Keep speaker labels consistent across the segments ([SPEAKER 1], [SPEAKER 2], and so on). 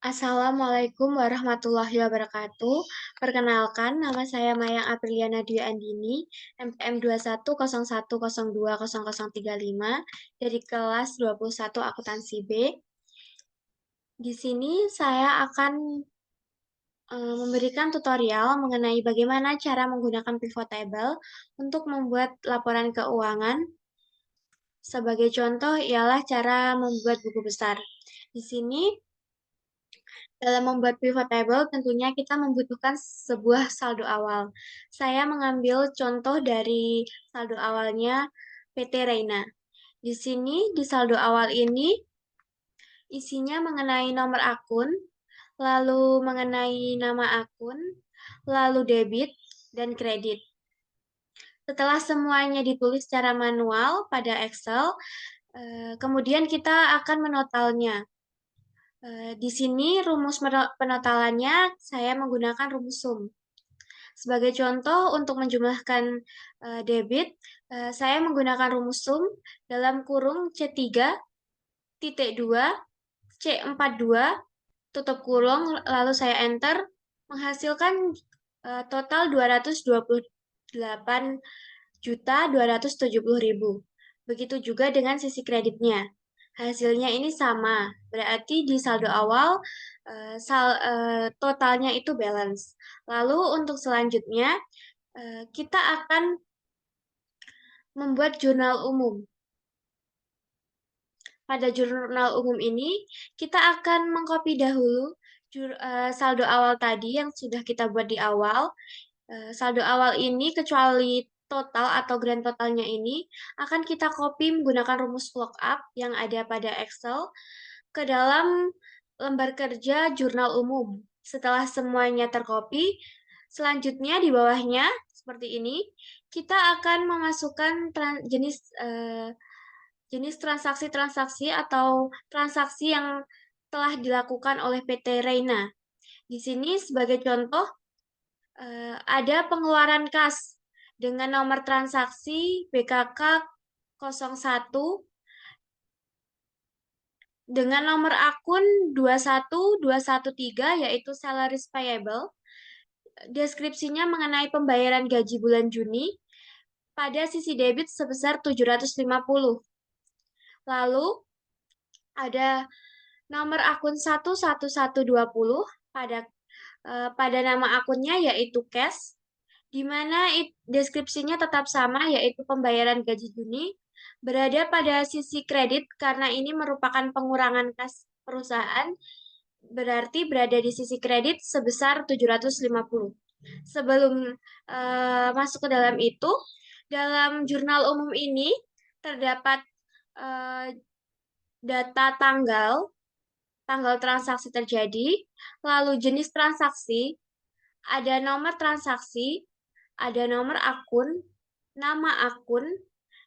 [SPEAKER 1] Assalamualaikum warahmatullahi wabarakatuh. Perkenalkan, nama saya Mayang Apriliana Dwi Andini, NPM 2101020035 dari kelas 21 Akuntansi B. Di sini saya akan memberikan tutorial mengenai bagaimana cara menggunakan pivot table untuk membuat laporan keuangan. Sebagai contoh ialah cara membuat buku besar. Di sini dalam membuat pivot table, tentunya kita membutuhkan sebuah saldo awal. Saya mengambil contoh dari saldo awalnya PT Reina. Di sini, di saldo awal ini, isinya mengenai nomor akun, lalu mengenai nama akun, lalu debit, dan kredit. Setelah semuanya ditulis secara manual pada Excel, kemudian kita akan menotalnya. Di sini rumus penotalannya saya menggunakan rumus sum. Sebagai contoh untuk menjumlahkan debit, saya menggunakan rumus sum dalam kurung C3 titik 2 C42 tutup kurung lalu saya enter menghasilkan total 228.270.000. Begitu juga dengan sisi kreditnya. Hasilnya ini sama, berarti di saldo awal totalnya itu balance. Lalu untuk selanjutnya kita akan membuat jurnal umum. Pada jurnal umum ini kita akan mengcopy dahulu saldo awal tadi yang sudah kita buat di awal. Saldo awal ini kecuali total atau grand totalnya ini akan kita copy menggunakan rumus lookup yang ada pada Excel ke dalam lembar kerja jurnal umum. Setelah semuanya tercopy, selanjutnya di bawahnya seperti ini, kita akan memasukkan jenis transaksi-transaksi atau transaksi yang telah dilakukan oleh PT Reina. Di sini sebagai contoh ada pengeluaran kas dengan nomor transaksi BKK 01 dengan nomor akun 21213 yaitu salaries payable. Deskripsinya mengenai pembayaran gaji bulan Juni pada sisi debit sebesar 750. Lalu ada nomor akun 11120 pada nama akunnya yaitu cash, di mana deskripsinya tetap sama yaitu pembayaran gaji Juni berada pada sisi kredit karena ini merupakan pengurangan kas perusahaan berarti berada di sisi kredit sebesar 750. Sebelum masuk ke dalam itu, dalam jurnal umum ini terdapat data tanggal transaksi terjadi, lalu jenis transaksi, ada nomor transaksi, ada nomor akun, nama akun,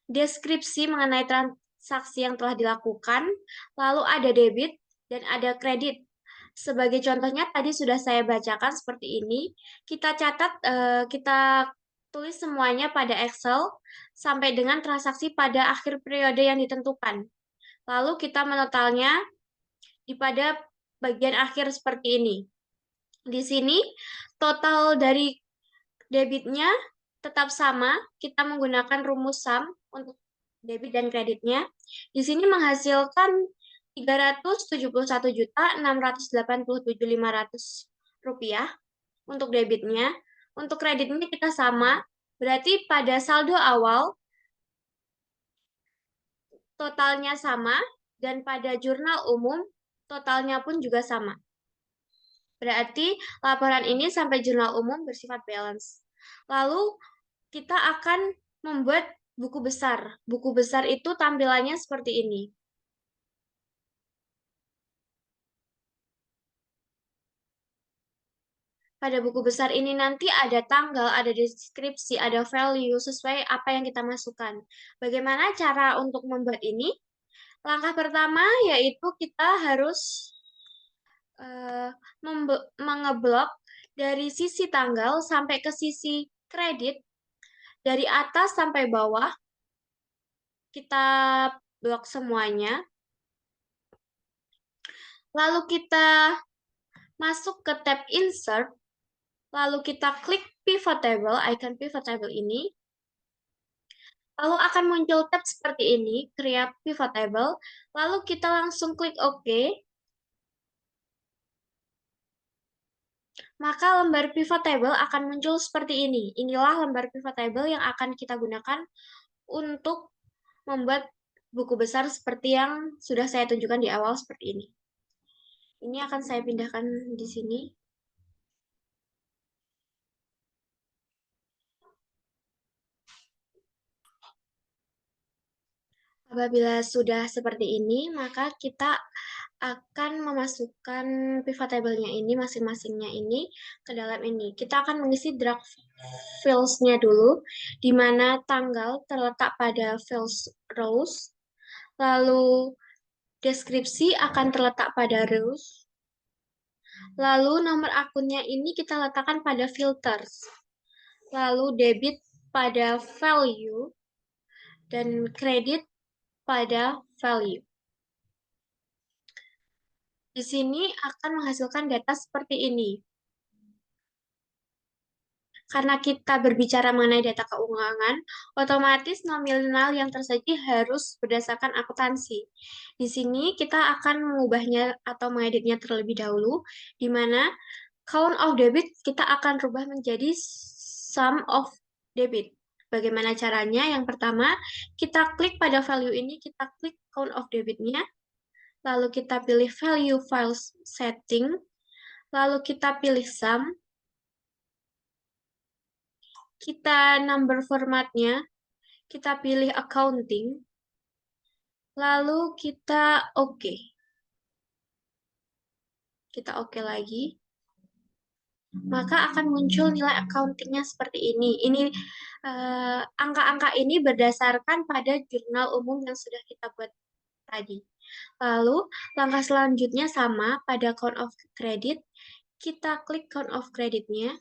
[SPEAKER 1] deskripsi mengenai transaksi yang telah dilakukan, lalu ada debit, dan ada kredit. Sebagai contohnya tadi sudah saya bacakan seperti ini. Kita catat, kita tulis semuanya pada Excel sampai dengan transaksi pada akhir periode yang ditentukan. Lalu kita menotalnya pada bagian akhir seperti ini. Di sini total dari debitnya tetap sama, kita menggunakan rumus sum untuk debit dan kreditnya. Di sini menghasilkan 371.687.500 rupiah untuk debitnya. Untuk kreditnya kita sama, berarti pada saldo awal totalnya sama dan pada jurnal umum totalnya pun juga sama. Berarti laporan ini sampai jurnal umum bersifat balance. Lalu kita akan membuat buku besar. Buku besar itu tampilannya seperti ini. Pada buku besar ini nanti ada tanggal, ada deskripsi, ada value sesuai apa yang kita masukkan. Bagaimana cara untuk membuat ini? Langkah pertama yaitu kita harus mengeblok dari sisi tanggal sampai ke sisi kredit, dari atas sampai bawah, kita blok semuanya. Lalu kita masuk ke tab Insert, lalu kita klik Pivot Table, icon Pivot Table ini, lalu akan muncul tab seperti ini, Create Pivot Table, lalu kita langsung klik OK, maka lembar pivot table akan muncul seperti ini. Inilah lembar pivot table yang akan kita gunakan untuk membuat buku besar seperti yang sudah saya tunjukkan di awal seperti ini. Ini akan saya pindahkan di sini. Apabila sudah seperti ini, maka kita akan memasukkan pivot table-nya ini, masing-masingnya ini, ke dalam ini. Kita akan mengisi draft fields-nya dulu, di mana tanggal terletak pada fields rows, lalu deskripsi akan terletak pada rows, lalu nomor akunnya ini kita letakkan pada filters, lalu debit pada value, dan kredit pada value. Di sini akan menghasilkan data seperti ini. Karena kita berbicara mengenai data keuangan, otomatis nominal yang tersaji harus berdasarkan akuntansi. Di sini kita akan mengubahnya atau mengeditnya terlebih dahulu, di mana count of debit kita akan rubah menjadi sum of debit. Bagaimana caranya? Yang pertama, kita klik pada value ini, kita klik count of debitnya, lalu kita pilih value file setting, lalu kita pilih sum, kita number formatnya, kita pilih accounting, lalu kita oke. Kita oke lagi, maka akan muncul nilai accountingnya seperti ini. Ini angka-angka ini berdasarkan pada jurnal umum yang sudah kita buat tadi. Lalu langkah selanjutnya sama pada count of credit. Kita klik count of creditnya,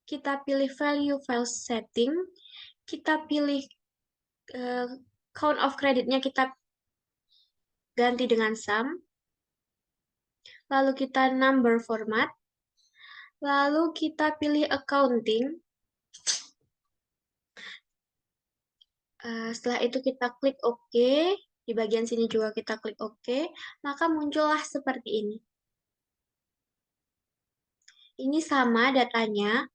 [SPEAKER 1] kita pilih value file setting, kita pilih eh, count of creditnya kita ganti dengan sum, lalu kita number format, lalu kita pilih accounting. Setelah itu kita klik OK, di bagian sini juga kita klik OK, maka muncullah seperti ini. Ini sama datanya,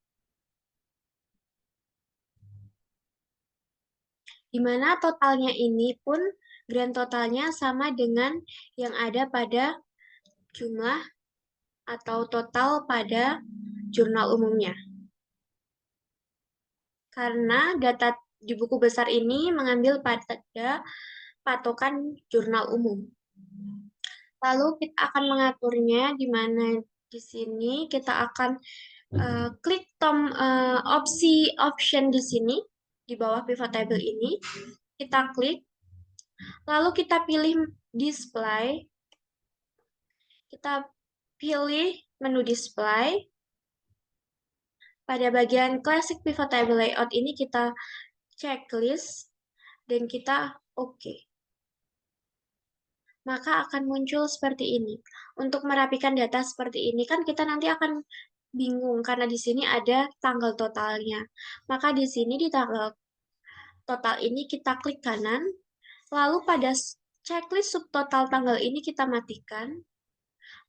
[SPEAKER 1] di mana totalnya ini pun grand totalnya sama dengan yang ada pada jumlah atau total pada jurnal umumnya. Karena data di buku besar ini mengambil pada patokan jurnal umum. Lalu kita akan mengaturnya di mana di sini kita akan klik opsi option di sini di bawah pivot table ini. Kita klik, lalu kita pilih display. Kita pilih menu display. Pada bagian classic pivot table layout ini kita checklist dan kita oke. Maka akan muncul seperti ini. Untuk merapikan data seperti ini kan kita nanti akan bingung karena di sini ada tanggal totalnya. Maka di sini di tanggal total ini kita klik kanan, lalu pada checklist subtotal tanggal ini kita matikan,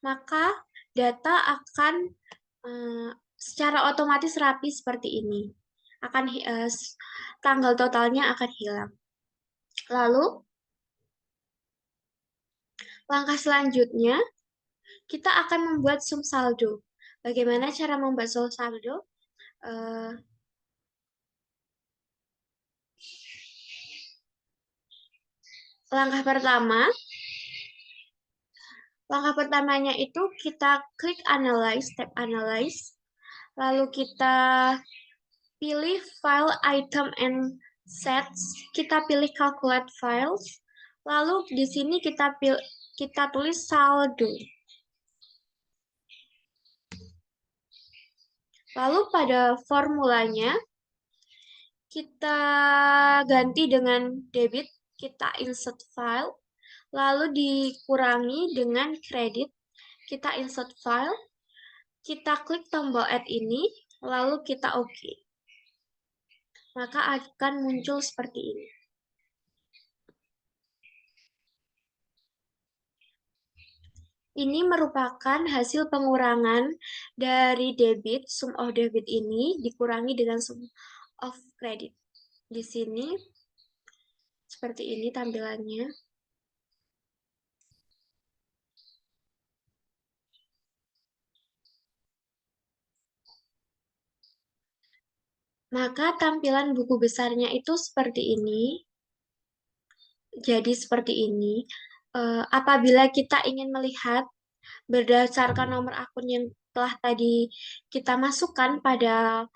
[SPEAKER 1] maka data akan secara otomatis rapi seperti ini. Tanggal totalnya akan hilang. Lalu langkah selanjutnya kita akan membuat sum saldo. Bagaimana cara membuat sum saldo? Langkah pertamanya itu kita klik Analyze, tab Analyze, lalu kita pilih File, Item, and Sets, kita pilih Calculate Files, lalu di sini kita tulis saldo. Lalu pada formulanya, kita ganti dengan debit, kita insert file, lalu dikurangi dengan kredit, kita insert file, Kita klik tombol add ini, lalu kita OK. Maka akan muncul seperti ini. Ini merupakan hasil pengurangan dari debit, sum of debit ini dikurangi dengan sum of credit. Di sini seperti ini tampilannya. Maka tampilan buku besarnya itu seperti ini. Jadi seperti ini. Apabila kita ingin melihat berdasarkan nomor akun yang telah tadi kita masukkan pada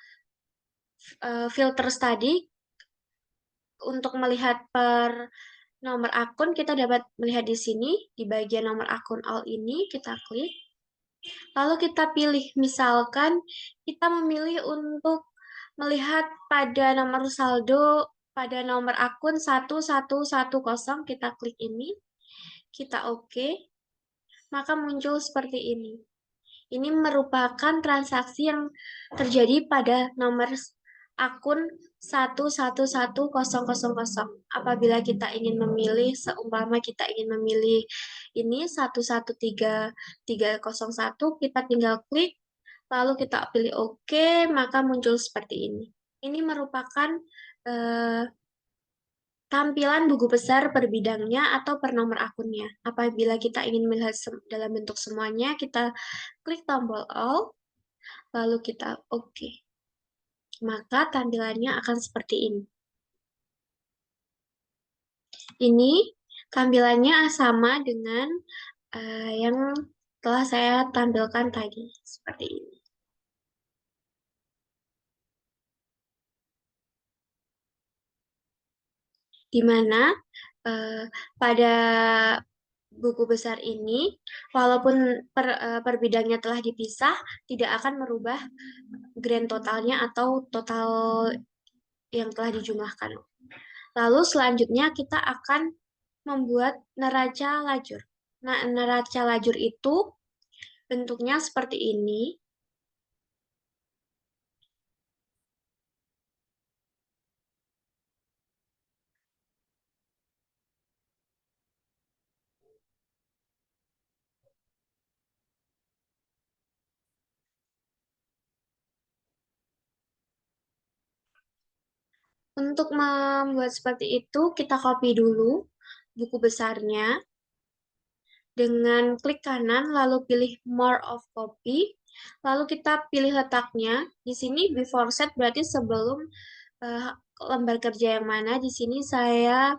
[SPEAKER 1] filter tadi, untuk melihat per nomor akun, kita dapat melihat di sini, di bagian nomor akun all ini, kita klik. Lalu kita pilih, misalkan kita memilih untuk melihat pada nomor saldo, pada nomor akun 1110, kita klik ini, kita OK, maka muncul seperti ini. Ini merupakan transaksi yang terjadi pada nomor akun 111000. Apabila kita ingin memilih, seumpama kita ingin memilih ini 113301, kita tinggal klik, lalu kita pilih OK, maka muncul seperti ini. Ini merupakan eh, tampilan buku besar per bidangnya atau per nomor akunnya. Apabila kita ingin melihat dalam bentuk semuanya, kita klik tombol All, lalu kita OK. Maka tampilannya akan seperti ini. Ini tampilannya sama dengan yang telah saya tampilkan tadi, seperti ini. Di mana eh, pada buku besar ini, walaupun per bidangnya telah dipisah, tidak akan merubah grand totalnya atau total yang telah dijumlahkan. Lalu selanjutnya kita akan membuat neraca lajur. Nah, neraca lajur itu bentuknya seperti ini. Untuk membuat seperti itu, kita copy dulu buku besarnya dengan klik kanan, lalu pilih More of Copy, lalu kita pilih letaknya. Di sini before set berarti sebelum eh, lembar kerja yang mana. Di sini saya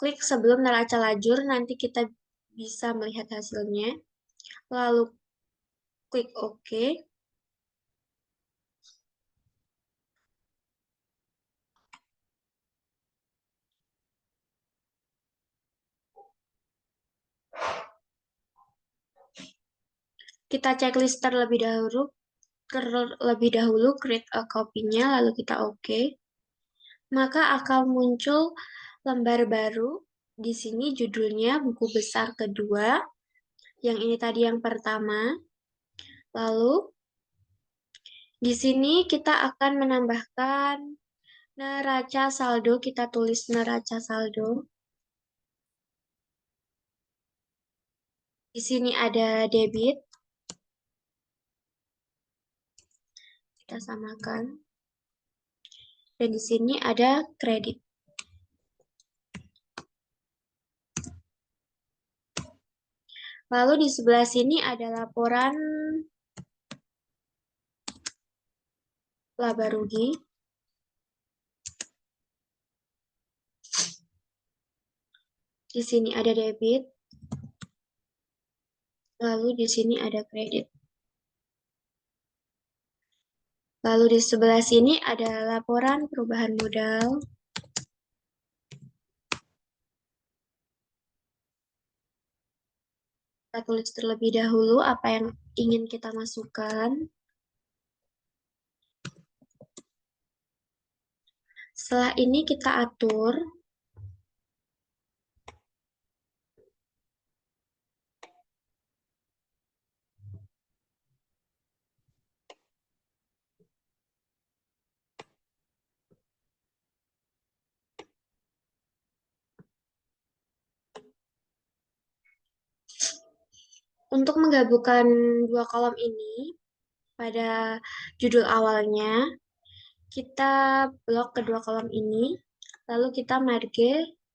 [SPEAKER 1] klik sebelum neraca lajur, nanti kita bisa melihat hasilnya. Lalu klik OK. Kita checklist terlebih dahulu create a copy-nya, lalu kita OK. Maka akan muncul lembar baru. Di sini judulnya buku besar kedua. Yang ini tadi yang pertama. Lalu di sini kita akan menambahkan neraca saldo. Kita tulis neraca saldo. Di sini ada debit. Kita samakan. Dan di sini ada kredit. Lalu di sebelah sini ada laporan laba rugi. Di sini ada debit. Lalu di sini ada kredit. Lalu di sebelah sini ada laporan perubahan modal. Kita tulis terlebih dahulu apa yang ingin kita masukkan. Setelah ini kita atur. Untuk menggabungkan dua kolom ini pada judul awalnya, kita blok kedua kolom ini, lalu kita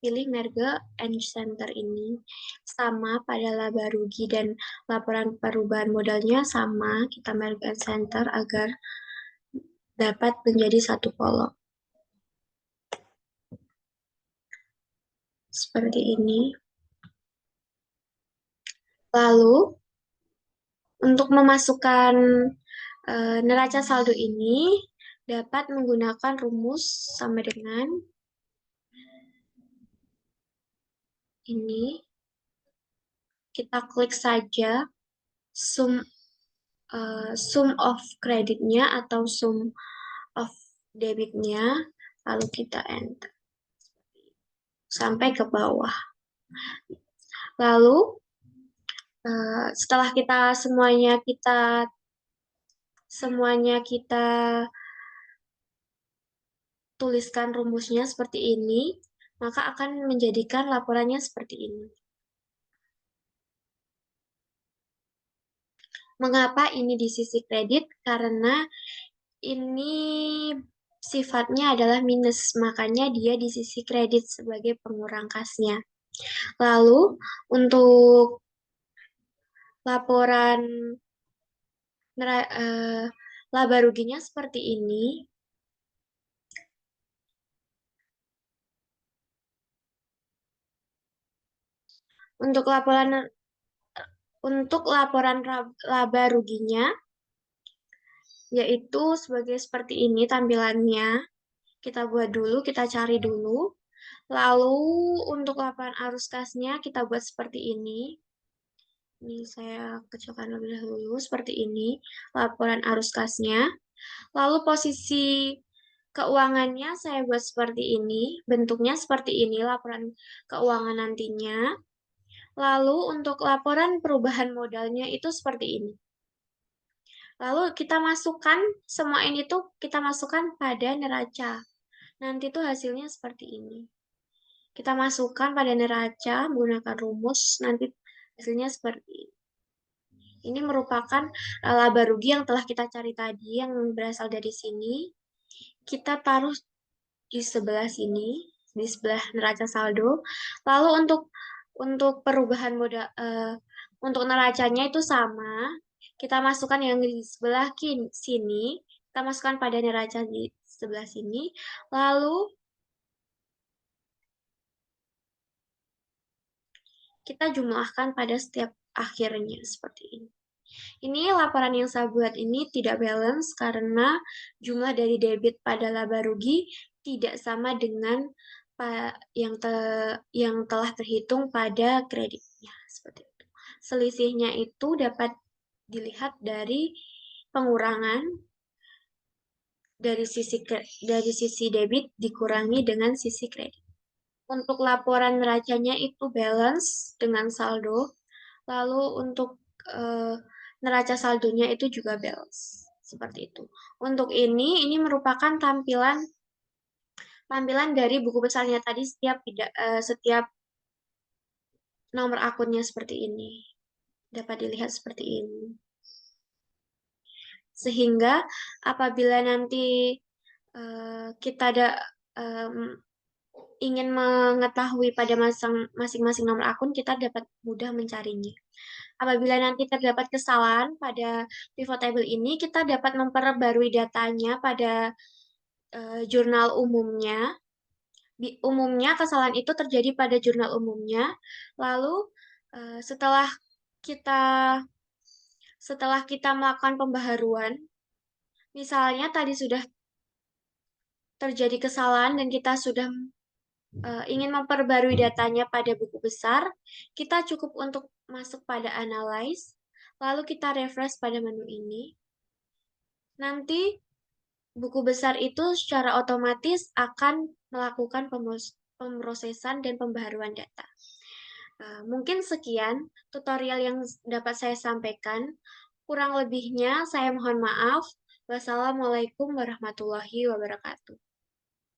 [SPEAKER 1] pilih merge and center ini. Sama pada laba rugi dan laporan perubahan modalnya sama, kita merge and center agar dapat menjadi satu kolom. Seperti ini. Lalu, untuk memasukkan neraca saldo ini, dapat menggunakan rumus sama dengan ini. Kita klik saja sum sum of kreditnya atau sum of debitnya, lalu kita enter sampai ke bawah. Lalu setelah semuanya kita tuliskan rumusnya seperti ini, maka akan menjadikan laporannya seperti ini. Mengapa ini di sisi kredit? Karena ini sifatnya adalah minus, makanya dia di sisi kredit sebagai pengurang kasnya. Lalu, untuk laporan laba ruginya seperti ini. Untuk laporan laba ruginya, yaitu seperti ini tampilannya. Kita buat dulu, kita cari dulu. Lalu untuk laporan arus kasnya kita buat seperti ini. Ini saya kecilkan lebih dahulu seperti ini laporan arus kasnya. Lalu posisi keuangannya saya buat seperti ini, bentuknya seperti ini laporan keuangan nantinya. Lalu untuk laporan perubahan modalnya itu seperti ini. Lalu kita masukkan semua ini tuh kita masukkan pada neraca. Nanti tuh hasilnya seperti ini. Kita masukkan pada neraca menggunakan rumus, nanti hasilnya seperti ini. Ini merupakan laba rugi yang telah kita cari tadi, yang berasal dari sini. Kita taruh di sebelah sini, di sebelah neraca saldo. Lalu untuk perubahan modal, untuk neracanya itu sama. Kita masukkan yang di sebelah sini, kita masukkan pada neraca di sebelah sini. Lalu kita jumlahkan pada setiap akhirnya seperti ini. Ini laporan yang saya buat ini tidak balance karena jumlah dari debit pada laba rugi tidak sama dengan yang telah terhitung pada kreditnya seperti itu. Selisihnya itu dapat dilihat dari pengurangan dari sisi debit dikurangi dengan sisi kredit. Untuk laporan neracanya itu balance dengan saldo. Lalu untuk neraca saldonya itu juga balance. Seperti itu. Untuk ini merupakan tampilan dari buku besarnya tadi setiap nomor akunnya seperti ini. Dapat dilihat seperti ini. Sehingga apabila nanti kita ingin mengetahui pada masing-masing nomor akun, kita dapat mudah mencarinya. Apabila nanti terdapat kesalahan pada pivot table ini, kita dapat memperbarui datanya pada jurnal umumnya. Umumnya kesalahan itu terjadi pada jurnal umumnya. Lalu setelah kita melakukan pembaharuan, misalnya tadi sudah terjadi kesalahan dan kita sudah ingin memperbarui datanya pada buku besar, kita cukup untuk masuk pada analyze, lalu kita refresh pada menu ini. Nanti buku besar itu secara otomatis akan melakukan pemrosesan dan pembaharuan data. Mungkin sekian tutorial yang dapat saya sampaikan. Kurang lebihnya saya mohon maaf. Wassalamualaikum warahmatullahi wabarakatuh.